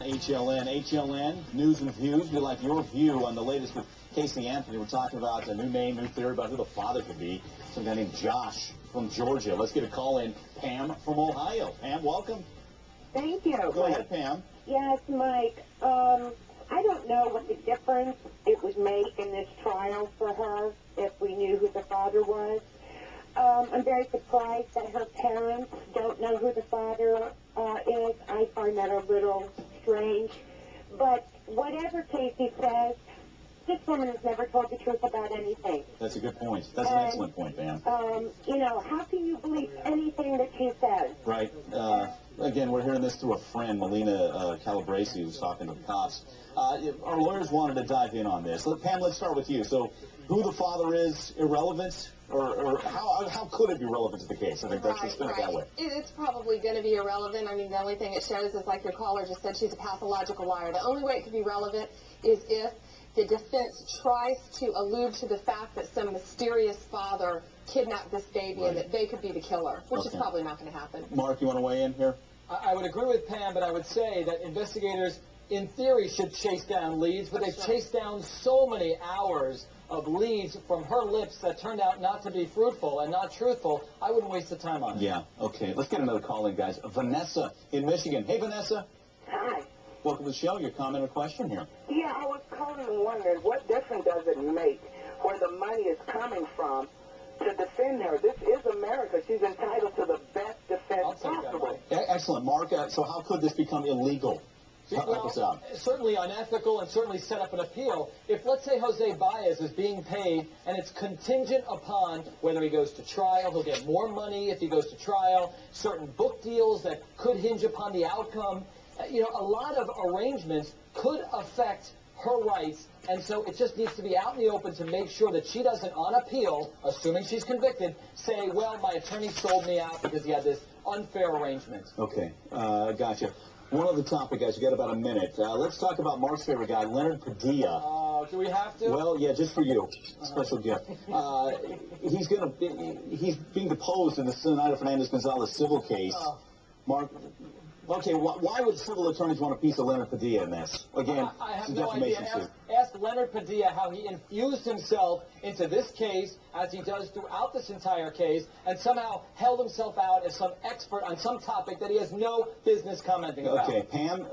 HLN, News and Views. We'd like your view on the latest with Casey Anthony. We're talking about a new name, new theory about who the father could be. Some guy named Josh from Georgia. Let's get a call in. Pam from Ohio. Pam, welcome. Thank you. Go ahead, Pam. Yes, Mike. I don't know what the difference it would make in this trial for her if we knew who the father was. I'm very surprised that her parents don't know who the father is. I find that a little strange. But whatever Casey says, this woman has never told the truth about anything. That's a good point. That's an excellent point, Pam. How can you believe anything that she says? Right. Again, we're hearing this through a friend, Melina Calabresi, who's talking to the cops. Our lawyers wanted to dive in on this. Pam, let's start with you. So, who the father is irrelevant, or how could it be relevant to the case? I think that's just spin it that way. It's probably going to be irrelevant. I mean, the only thing it shows is, like your caller just said, she's a pathological liar. The only way it could be relevant is if the defense tries to allude to the fact that some mysterious father kidnapped this baby and that they could be the killer, which is probably not going to happen. Mark, you want to weigh in here? I would agree with Pam, but I would say that investigators, in theory, should chase down leads, but they've chased down so many hours of leads from her lips that turned out not to be fruitful and not truthful. I wouldn't waste the time on it. Yeah, okay. Let's get another call in, guys. Vanessa in Michigan. Hey, Vanessa. Hi. Welcome to the show. Your comment or question here? Yeah, I was calling and wondering what difference does it make where the money is coming from to defend her? This is America. She's entitled to the best defense possible. Excellent. Mark, so how could this become illegal? Help us out. Certainly unethical and certainly set up an appeal. If, let's say, Jose Baez is being paid and it's contingent upon whether he goes to trial, he'll get more money if he goes to trial, certain book deals that could hinge upon the outcome, a lot of arrangements could affect her rights, and so it just needs to be out in the open to make sure that she doesn't, on appeal, assuming she's convicted, say, well, my attorney sold me out because he had this unfair arrangement. Okay, gotcha. One other topic, guys. We got about a minute. Let's talk about Mark's favorite guy, Leonard Padilla. Do we have to? Well, yeah, just for you. Special gift. He's being deposed in the Zenaida Fernandez-Gonzalez civil case. Mark, okay, why would civil attorneys want a piece of Leonard Padilla in this? Again, I have it's a no idea. defamation suit. Ask Leonard Padilla how he infused himself into this case, as he does throughout this entire case, and somehow held himself out as some expert on some topic that he has no business commenting about. Okay, Pam,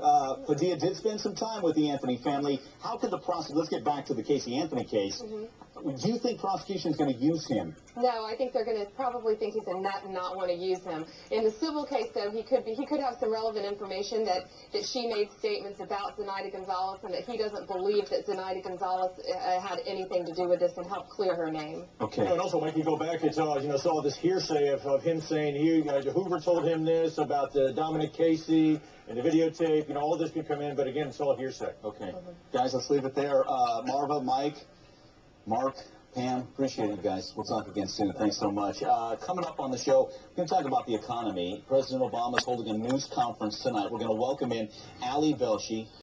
Padilla did spend some time with the Anthony family. How could the prosecution, let's get back to the Casey Anthony case, do you think prosecution is going to use him? No, I think they're going to probably think he's a nut and not want to use him. In the civil case, though, he could have some relevant information that she made statements about Zenaida Gonzalez and that he doesn't believe that Zenaida Gonzalez had anything to do with this and helped clear her name. Okay. And also, Mike, you go back and saw this hearsay of him saying Hoover told him this about Dominic Casey and the videotape. All this can come in, but again, it's all hearsay. Okay. Guys, let's leave it there. Marva, Mike, Mark, Pam, appreciate it, guys. We'll talk again soon. Thanks so much. Coming up on the show, we're going to talk about the economy. President Obama is holding a news conference tonight. We're going to welcome in Ali Velshi.